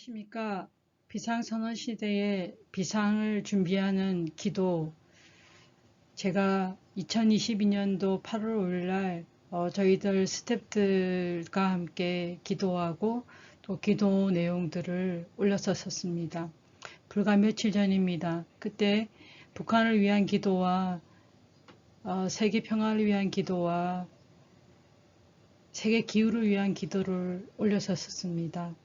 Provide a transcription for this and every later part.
안녕하십니까. 비상선언 시대에 비상을 준비하는 기도. 제가 2022년도 8월 5일 날 저희들 스태프들과 함께 기도하고 또 기도 내용들을 올렸었습니다. 불과 며칠 전입니다. 그때 북한을 위한 기도와 세계 평화를 위한 기도와 세계 기후를 위한 기도를 올렸었습니다.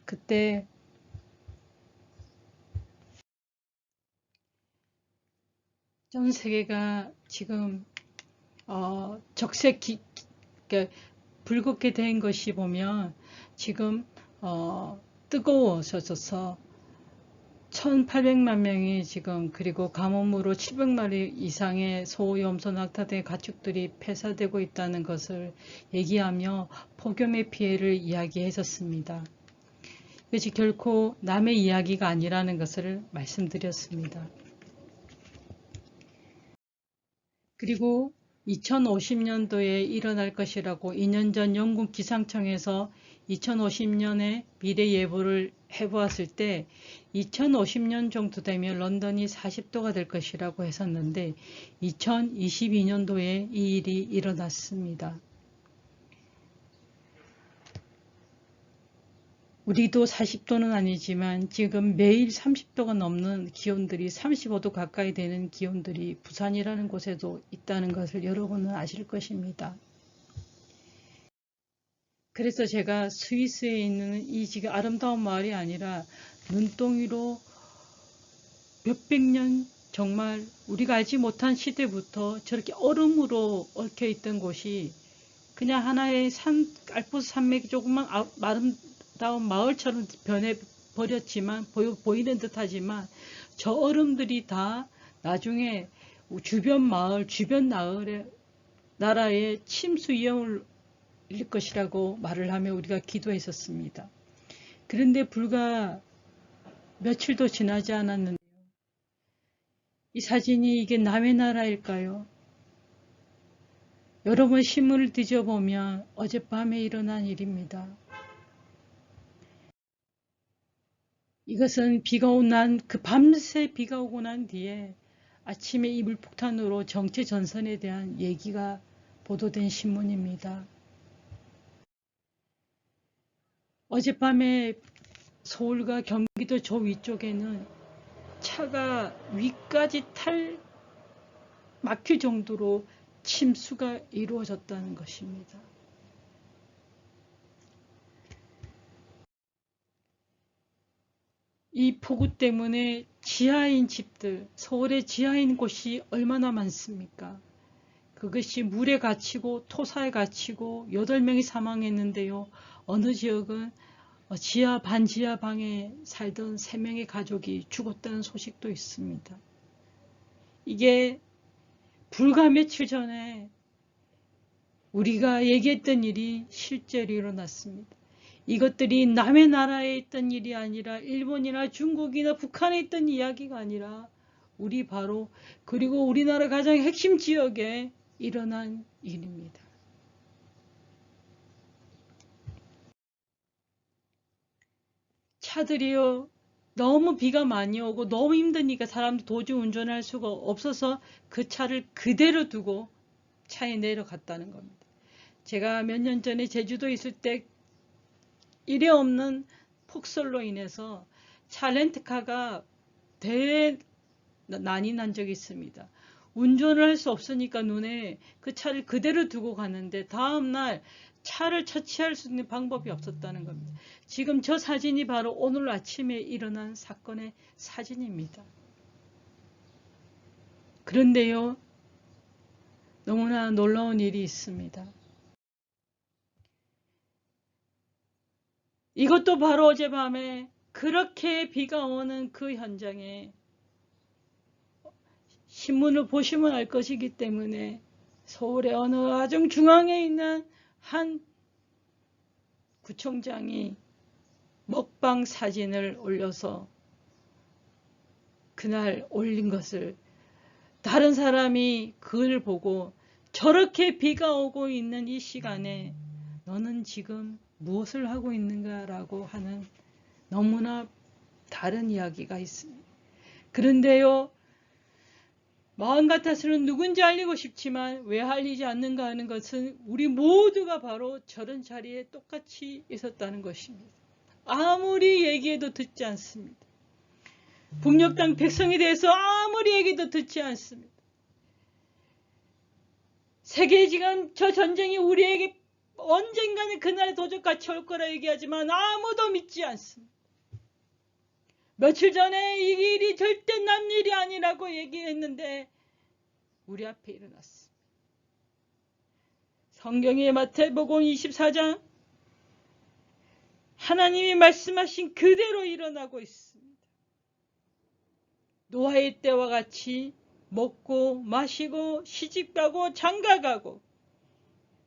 그때 전 세계가 지금 적색 그러니까 붉게 된 것이 보면 지금 뜨거워져서 1800만 명이 지금 그리고 가뭄으로 700마리 이상의 소, 염소, 낙타 등의 가축들이 폐사되고 있다는 것을 얘기하며 폭염의 피해를 이야기했었습니다. 이것이 결코 남의 이야기가 아니라는 것을 말씀드렸습니다. 그리고 2050년도에 일어날 것이라고 2년 전 영국 기상청에서 2050년의 미래 예보를 해보았을 때 2050년 정도 되면 런던이 40도가 될 것이라고 했었는데 2022년도에 이 일이 일어났습니다. 우리도 40도는 아니지만 지금 매일 30도가 넘는 기온들이 35도 가까이 되는 기온들이 부산이라는 곳에도 있다는 것을 여러분은 아실 것입니다. 그래서 제가 스위스에 있는 이 지금 아름다운 마을이 아니라 눈덩이로 몇백 년 정말 우리가 알지 못한 시대부터 저렇게 얼음으로 얽혀 있던 곳이 그냥 하나의 알프스 산맥이 조금만 아름다운 마을처럼 변해버렸지만 보이는 듯하지만 저 얼음들이 다 나중에 주변 마을, 주변 나라의 침수 위험을 일으킬 것이라고 말을 하며 우리가 기도했었습니다. 그런데 불과 며칠도 지나지 않았는데요. 이 사진이 이게 남의 나라일까요? 여러분 신문을 뒤져보면 어젯밤에 일어난 일입니다. 이것은 밤새 비가 오고 난 뒤에 아침에 이 물폭탄으로 정체 전선에 대한 얘기가 보도된 신문입니다. 어젯밤에 서울과 경기도 저 위쪽에는 차가 위까지 막힐 정도로 침수가 이루어졌다는 것입니다. 이 폭우 때문에 지하인 집들, 서울의 지하인 곳이 얼마나 많습니까? 그것이 물에 갇히고 토사에 갇히고 8명이 사망했는데요. 어느 지역은 지하 반지하 방에 살던 3명의 가족이 죽었다는 소식도 있습니다. 이게 불과 며칠 전에 우리가 얘기했던 일이 실제로 일어났습니다. 이것들이 남의 나라에 있던 일이 아니라 일본이나 중국이나 북한에 있던 이야기가 아니라 우리 바로 그리고 우리나라 가장 핵심 지역에 일어난 일입니다. 차들이요 너무 비가 많이 오고 너무 힘드니까 사람도 도저히 운전할 수가 없어서 그 차를 그대로 두고 차에 내려갔다는 겁니다. 제가 몇 년 전에 제주도에 있을 때 이례 없는 폭설로 인해서 차 렌트카가 난이 난 적이 있습니다. 운전을 할 수 없으니까 눈에 그 차를 그대로 두고 갔는데 다음날 차를 처치할 수 있는 방법이 없었다는 겁니다. 지금 저 사진이 바로 오늘 아침에 일어난 사건의 사진입니다. 그런데요, 너무나 놀라운 일이 있습니다. 이것도 바로 어젯밤에 그렇게 비가 오는 그 현장에 신문을 보시면 알 것이기 때문에 서울의 어느 아중 중앙에 있는 한 구청장이 먹방 사진을 올려서 그날 올린 것을 다른 사람이 그걸 보고 저렇게 비가 오고 있는 이 시간에 너는 지금 무엇을 하고 있는가라고 하는 너무나 다른 이야기가 있습니다. 그런데요, 마음 같아서는 누군지 알리고 싶지만 왜 알리지 않는가 하는 것은 우리 모두가 바로 저런 자리에 똑같이 있었다는 것입니다. 아무리 얘기해도 듣지 않습니다. 북녘 땅 백성에 대해서 아무리 얘기도 듣지 않습니다. 세계 지금 저 전쟁이 우리에게 언젠가는 그날에 도적같이 올 거라 얘기하지만 아무도 믿지 않습니다. 며칠 전에 이 일이 절대 남 일이 아니라고 얘기했는데 우리 앞에 일어났습니다. 성경의 마태복음 24장 하나님이 말씀하신 그대로 일어나고 있습니다. 노아의 때와 같이 먹고 마시고 시집가고 장가가고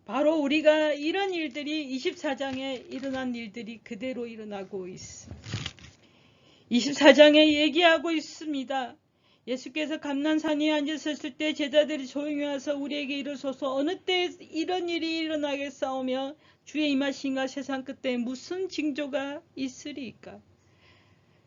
바로 우리가 이런 일들이 24장에 일어난 일들이 그대로 일어나고 있습니다. 24장에 얘기하고 있습니다. 예수께서 감난산에 앉으셨을 때 제자들이 조용히 와서 우리에게 이르소서 어느 때 이런 일이 일어나겠사오며 주의 임하신가 세상 끝에 무슨 징조가 있으리까?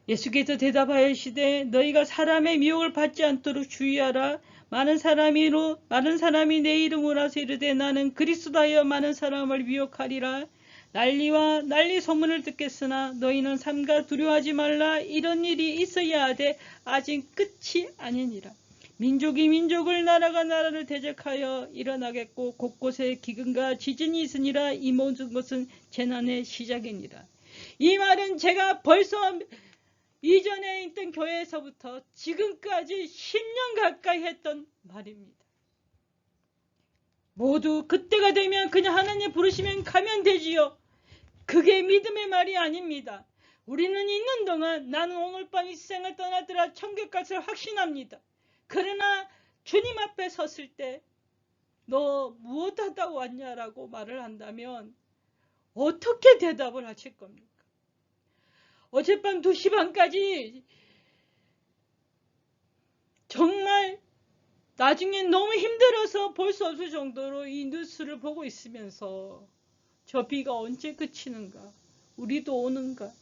예수께서 대답하시되 너희가 사람의 미혹을 받지 않도록 주의하라. 많은 사람이 내 이름으로 와서 이르되 나는 그리스도다 하여 많은 사람을 미혹하리라. 난리와 난리 소문을 듣겠으나 너희는 삼가 두려워하지 말라. 이런 일이 있어야 하되 아직 끝이 아니니라. 민족이 민족을 나라가 나라를 대적하여 일어나겠고 곳곳에 기근과 지진이 있으니라. 이 모든 것은 재난의 시작이니라. 이 말은 제가 벌써 이전에 있던 교회에서부터 지금까지 10년 가까이 했던 말입니다. 모두 그때가 되면 그냥 하나님 부르시면 가면 되지요. 그게 믿음의 말이 아닙니다. 우리는 있는 동안 나는 오늘 밤 이 세상을 떠나더라 천국 것을 확신합니다. 그러나 주님 앞에 섰을 때 너 무엇하다 왔냐라고 말을 한다면 어떻게 대답을 하실 겁니까? 어젯밤 2시 반까지 정말 나중에 너무 힘들어서 볼 수 없을 정도로 이 뉴스를 보고 있으면서 저 비가 언제 그치는가? 우리도 오는가?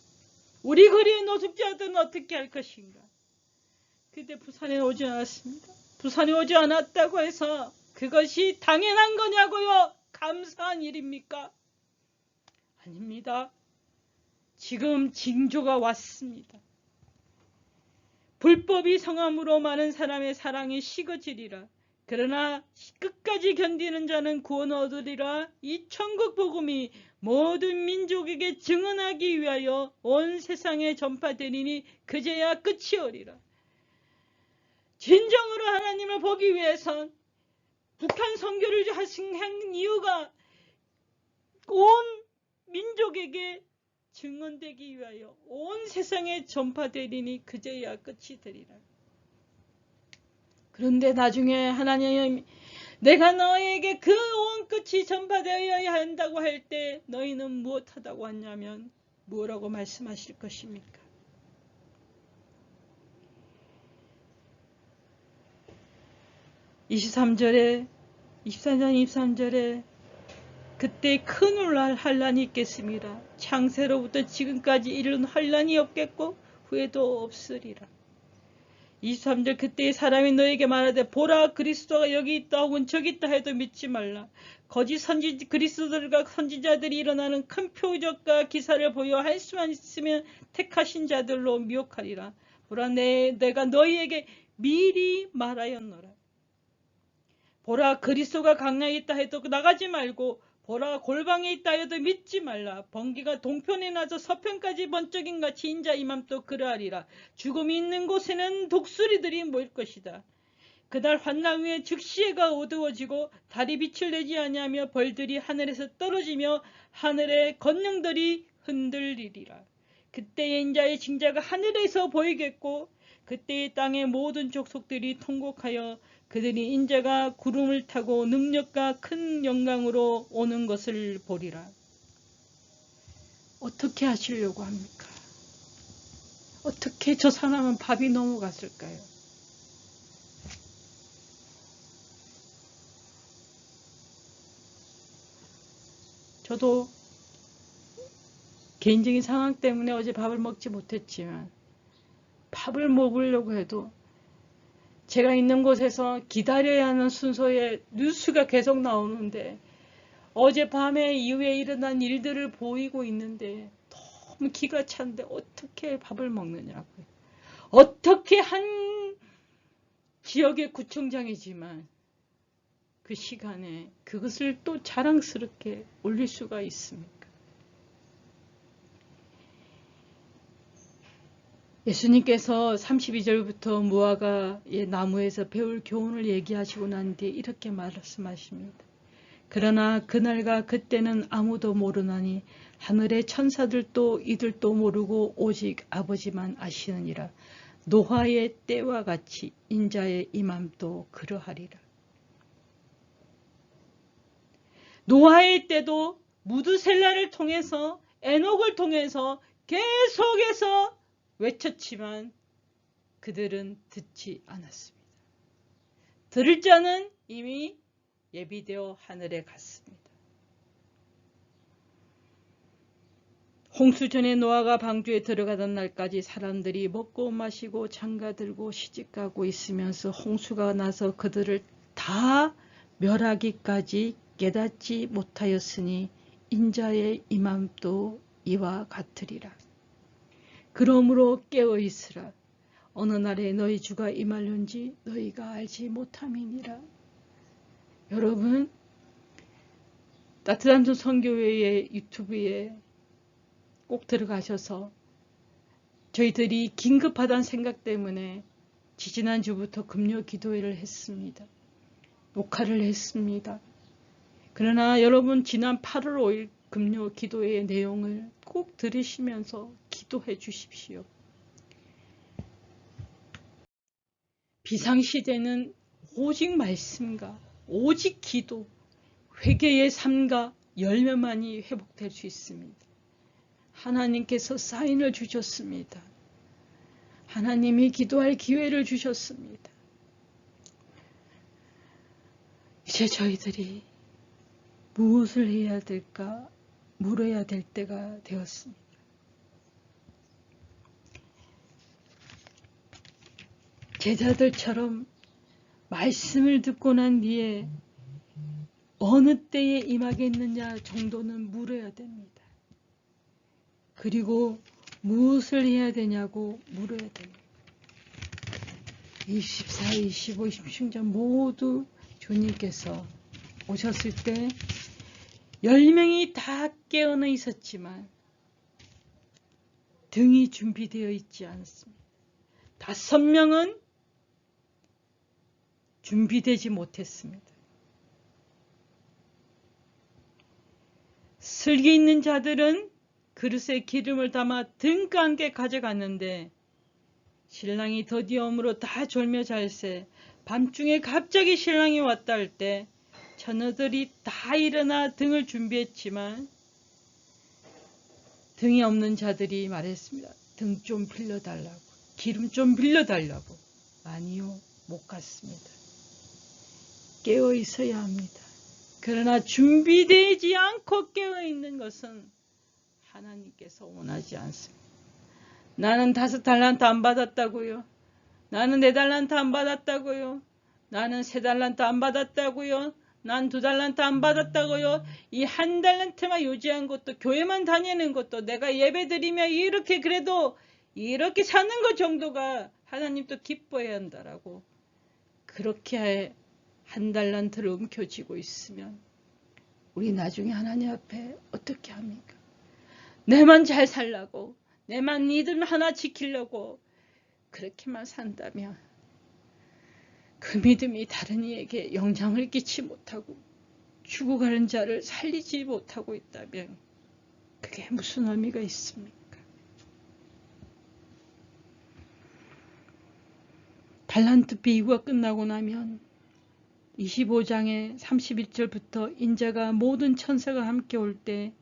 우리 거리의 노숙자들은 어떻게 할 것인가? 근데 부산에 오지 않았습니다. 부산에 오지 않았다고 해서 그것이 당연한 거냐고요? 감사한 일입니까? 아닙니다. 지금 징조가 왔습니다. 불법이 성함으로 많은 사람의 사랑이 식어지리라. 그러나 끝까지 견디는 자는 구원 얻으리라. 이 천국 복음이 모든 민족에게 증언하기 위하여 온 세상에 전파되리니 그제야 끝이 오리라. 진정으로 하나님을 보기 위해선 북한 선교를 한 이유가 온 민족에게 증언되기 위하여 온 세상에 전파되리니 그제야 끝이 되리라. 그런데 나중에 하나님이 내가 너에게 그 온 끝이 전파되어야 한다고 할 때 너희는 무엇하다고 왔냐면 뭐라고 말씀하실 것입니까? (23장 23절에 그때 큰 환란이 있겠습니다. 창세로부터 지금까지 이른 환란이 없겠고 후에도 없으리라. 23절 그때 사람이 너에게 말하되 보라 그리스도가 여기 있다 혹은 저기 있다 해도 믿지 말라. 거짓 그리스도들과 선지자들이 일어나는 큰 표적과 기사를 보여 할 수만 있으면 택하신 자들로 미혹하리라. 보라 내가 너희에게 미리 말하였노라. 보라 그리스도가 강야에 있다 해도 나가지 말고 보라 골방에 있다 해도 믿지 말라. 번개가 동편에 나서 서편까지 번쩍인 같이 인자 이맘또 그러하리라. 죽음이 있는 곳에는 독수리들이 모일 것이다. 그날 환난 후에 즉시 해가 어두워지고 달이 빛을 내지 아니하며 벌들이 하늘에서 떨어지며 하늘의 권능들이 흔들리리라. 그때의 인자의 징자가 하늘에서 보이겠고 그때의 땅의 모든 족속들이 통곡하여 그들이 인자가 구름을 타고 능력과 큰 영광으로 오는 것을 보리라. 어떻게 하시려고 합니까? 어떻게 저 사람은 밥이 넘어갔을까요? 저도 개인적인 상황 때문에 어제 밥을 먹지 못했지만 밥을 먹으려고 해도 제가 있는 곳에서 기다려야 하는 순서에 뉴스가 계속 나오는데 어젯밤에 이후에 일어난 일들을 보이고 있는데 너무 기가 찬데 어떻게 밥을 먹느냐고요. 어떻게 한 지역의 구청장이지만 그 시간에 그것을 또 자랑스럽게 올릴 수가 있습니까? 예수님께서 32절부터 무화과의 나무에서 배울 교훈을 얘기하시고 난 뒤에 이렇게 말씀하십니다. 그러나 그날과 그때는 아무도 모르나니 하늘의 천사들도 이들도 모르고 오직 아버지만 아시느니라. 노아의 때와 같이 인자의 임함도 그러하리라. 노아의 때도 무드셀라를 통해서 에녹을 통해서 계속해서 외쳤지만 그들은 듣지 않았습니다. 들을 자는 이미 예비되어 하늘에 갔습니다. 홍수 전에 노아가 방주에 들어가던 날까지 사람들이 먹고 마시고 장가들고 시집가고 있으면서 홍수가 나서 그들을 다 멸하기까지 깨닫지 못하였으니 인자의 임함도 이와 같으리라. 그러므로 깨어있으라. 어느 날에 너희 주가 임할는지 너희가 알지 못함이니라. 여러분, 따뜻한 선교회의 유튜브에 꼭 들어가셔서 저희들이 긴급하다는 생각 때문에 지지난주부터 금요 기도회를 했습니다. 녹화를 했습니다. 그러나 여러분 지난 8월 5일 금요 기도회의 내용을 꼭 들으시면서 기도해 주십시오. 비상시대는 오직 말씀과 오직 기도, 회개의 삶과 열매만이 회복될 수 있습니다. 하나님께서 사인을 주셨습니다. 하나님이 기도할 기회를 주셨습니다. 이제 저희들이 무엇을 해야 될까 물어야 될 때가 되었습니다. 제자들처럼 말씀을 듣고 난 뒤에 어느 때에 임하겠느냐 정도는 물어야 됩니다. 그리고 무엇을 해야 되냐고 물어야 됩니다. 24, 25, 26년 모두 주님께서 오셨을 때 10명이 다 깨어나 있었지만 등이 준비되어 있지 않습니다. 5명은 준비되지 못했습니다. 슬기 있는 자들은 그릇에 기름을 담아 등과 함께 가져갔는데 신랑이 더디 오므로 다 졸며 잘세 밤중에 갑자기 신랑이 왔다 할 때 처녀들이 다 일어나 등을 준비했지만 등이 없는 자들이 말했습니다. 등 좀 빌려달라고, 기름 좀 빌려달라고. 아니요, 못 갔습니다. 깨어 있어야 합니다. 그러나 준비되지 않고 깨어 있는 것은 하나님께서 원하지 않습니다. 나는 5달란트 안 받았다고요. 나는 4달란트 안 받았다고요. 나는 3달란트 안 받았다고요. 난 2달란트 안 받았다고요. 이 1달란트만 유지한 것도, 교회만 다니는 것도, 내가 예배 드리며 이렇게 그래도 이렇게 사는 것 정도가 하나님도 기뻐해야 한다라고. 그렇게 1달란트를 움켜쥐고 있으면 우리 나중에 하나님 앞에 어떻게 합니까? 내만 잘 살라고, 내만 믿음 하나 지키려고 그렇게만 산다면 그 믿음이 다른 이에게 영향을 끼치 못하고 죽어가는 자를 살리지 못하고 있다면 그게 무슨 의미가 있습니까? 달란트 비유가 끝나고 나면 25장의 31절부터 인자가 모든 천사가 함께 올 때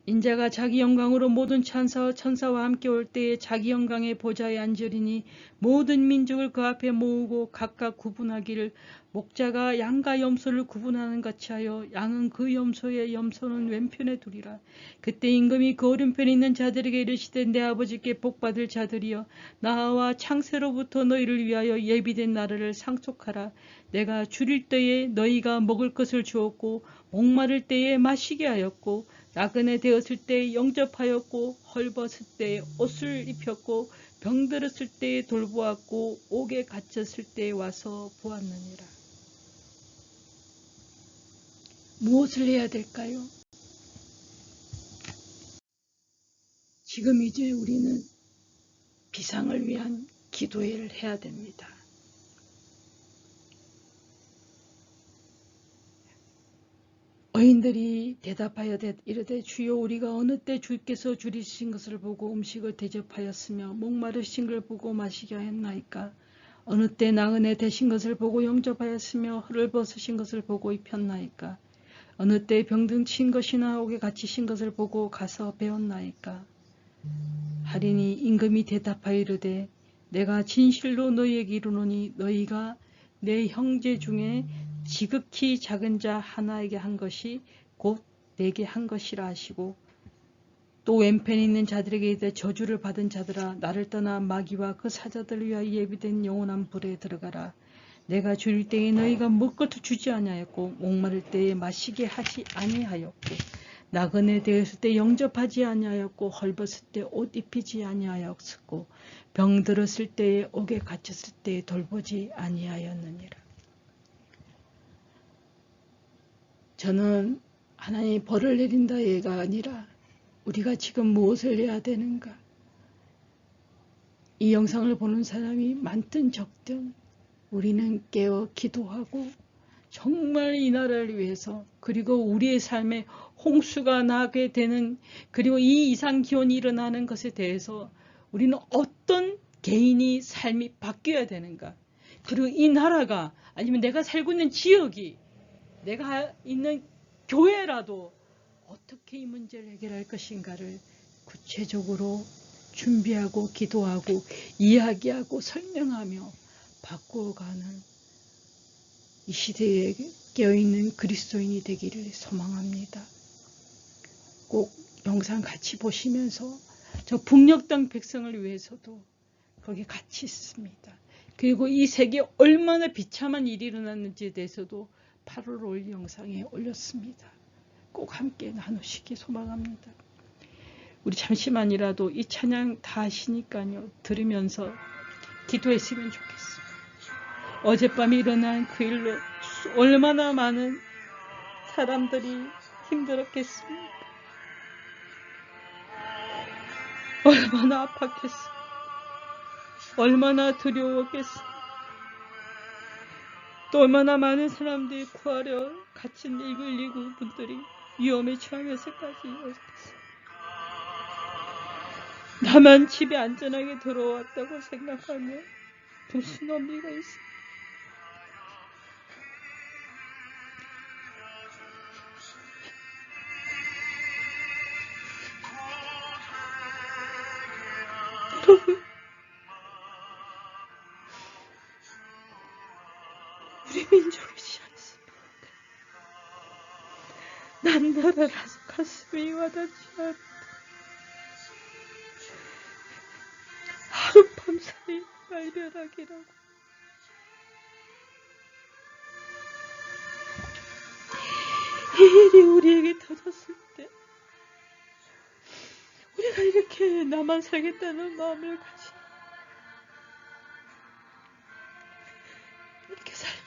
인자가 자기 영광으로 모든 천사와 함께 올 때에 자기 영광의 보좌에 앉으리니 모든 민족을 그 앞에 모으고 각각 구분하기를 목자가 양과 염소를 구분하는 같이 하여 양은 그 염소의 염소는 왼편에 두리라. 그때 임금이 그 오른편에 있는 자들에게 이르시되 내 아버지께 복받을 자들이여 나와 창세로부터 너희를 위하여 예비된 나라를 상속하라. 내가 줄일 때에 너희가 먹을 것을 주었고 목마를 때에 마시게 하였고 나그네 되었을 때에 영접하였고 헐벗을 때에 옷을 입혔고 병들었을 때에 돌보았고 옥에 갇혔을 때에 와서 보았느니라. 무엇을 해야 될까요? 지금 이제 우리는 비상을 위한 기도를 해야 됩니다. 어인들이 대답하여 이르되 주여 우리가 어느 때 주께서 줄이신 것을 보고 음식을 대접하였으며 목마르신 걸 보고 마시게 하였나이까? 어느 때 나그네 되신 것을 보고 영접하였으며 헐을 벗으신 것을 보고 입혔나이까? 어느 때 병든 친 것이나 옥에 갇히신 것을 보고 가서 배웠나이까? 하리니 임금이 대답하여 이르되 내가 진실로 너희에게 이르노니 너희가 내 형제 중에 지극히 작은 자 하나에게 한 것이 곧 내게 한 것이라 하시고 또 왼편에 있는 자들에게 이르되 저주를 받은 자들아 나를 떠나 마귀와 그 사자들을 위하여 예비된 영원한 불에 들어가라. 내가 줄일 때에 너희가 먹을 것을 주지 아니하였고 목마를 때에 마시게 하지 아니하였고 나그네 되었을 때 영접하지 아니하였고 헐벗을 때 옷 입히지 아니하였고 병들었을 때에 옥에 갇혔을 때에 돌보지 아니하였느니라. 저는 하나님이 벌을 내린다가 아니라 우리가 지금 무엇을 해야 되는가? 이 영상을 보는 사람이 많든 적든 우리는 깨어 기도하고 정말 이 나라를 위해서 그리고 우리의 삶에 홍수가 나게 되는 그리고 이 이상기온이 일어나는 것에 대해서 우리는 어떤 개인이 삶이 바뀌어야 되는가? 그리고 이 나라가 아니면 내가 살고 있는 지역이 내가 있는 교회라도 어떻게 이 문제를 해결할 것인가를 구체적으로 준비하고 기도하고 이야기하고 설명하며 바꾸어가는 이 시대에 깨어있는 그리스도인이 되기를 소망합니다. 꼭 영상 같이 보시면서 저 북녘 땅 백성을 위해서도 거기 같이 있습니다. 그리고 이 세계에 얼마나 비참한 일이 일어났는지에 대해서도 8월 5일 영상에 올렸습니다. 꼭 함께 나누시기 소망합니다. 우리 잠시만이라도 이 찬양 다 하시니까요. 들으면서 기도했으면 좋겠습니다. 어젯밤에 일어난 그 일로 얼마나 많은 사람들이 힘들었겠습니까? 얼마나 아팠겠습니까? 얼마나 두려웠겠습니까? 또 얼마나 많은 사람들이 구하려 갇힌 119 분들이 위험에 처하면서까지 오셨겠습니까? 나만 집에 안전하게 들어왔다고 생각하면 무슨 의미가 있습니까? 우리 민족이지 않습니까? 난 나라라서 가슴이 와닿지 않다. 하룻밤 사이 말벼락이라고. 이 일이 우리에게 터졌을 때 우리가 이렇게 나만 살겠다는 마음을 가지고 이렇게 살면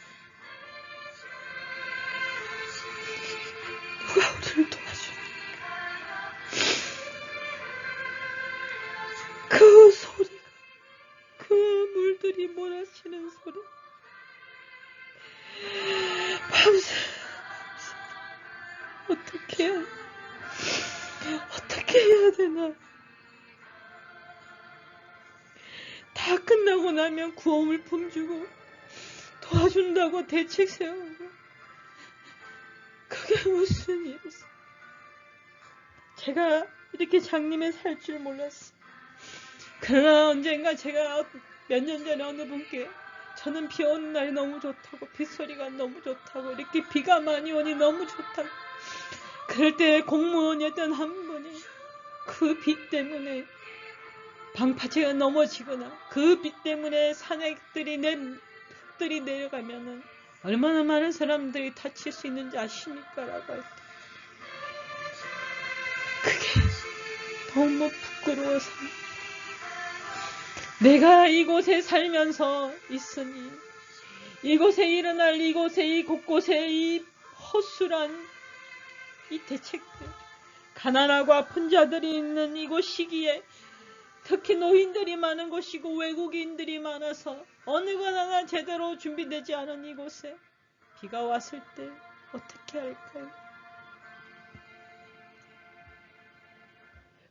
누가 우리를 도와줍니까? 그 소리가 그 물들이 몰아치는 소리 밤새 어떻게 해야 되나? 다 끝나고 나면 구호물 품주고 도와준다고 대책 세우고 그게 무슨 일이지? 제가 이렇게 장님에 살 줄 몰랐어요. 그러나 언젠가 제가 몇 년 전에 어느 분께 저는 비 오는 날이 너무 좋다고, 빗소리가 너무 좋다고, 이렇게 비가 많이 오니 너무 좋다고, 그럴 때 공무원이었던 한 분이 그 비 때문에 방파제가 넘어지거나 그 비 때문에 산액들이 흙들이 내려가면은 얼마나 많은 사람들이 다칠 수 있는지 아십니까? 라고 할 때 그게 너무 부끄러워서, 내가 이곳에 살면서 있으니 이곳에 일어날, 이곳에 이 곳곳에 이 허술한 이 대책들, 가난하고 아픈 자들이 있는 이곳 시기에 특히 노인들이 많은 곳이고 외국인들이 많아서 어느 것 하나 제대로 준비되지 않은 이곳에 비가 왔을 때 어떻게 할까요?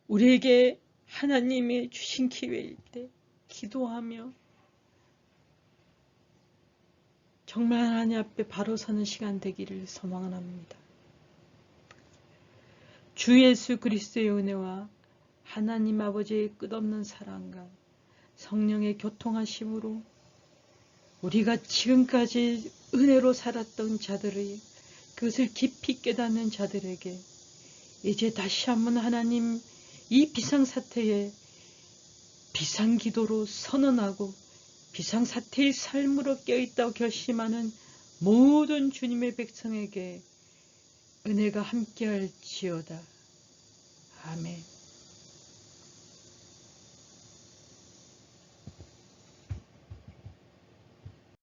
우리에게 하나님이 주신 기회일 때 기도하며 정말 하나님 앞에 바로 서는 시간 되기를 소망합니다. 주 예수 그리스도의 은혜와 하나님 아버지의 끝없는 사랑과 성령의 교통하심으로 우리가 지금까지 은혜로 살았던 자들의 그것을 깊이 깨닫는 자들에게 이제 다시 한번 하나님 이 비상사태에 비상기도로 선언하고 비상사태의 삶으로 껴있다고 결심하는 모든 주님의 백성에게 은혜가 함께할지어다. 아멘.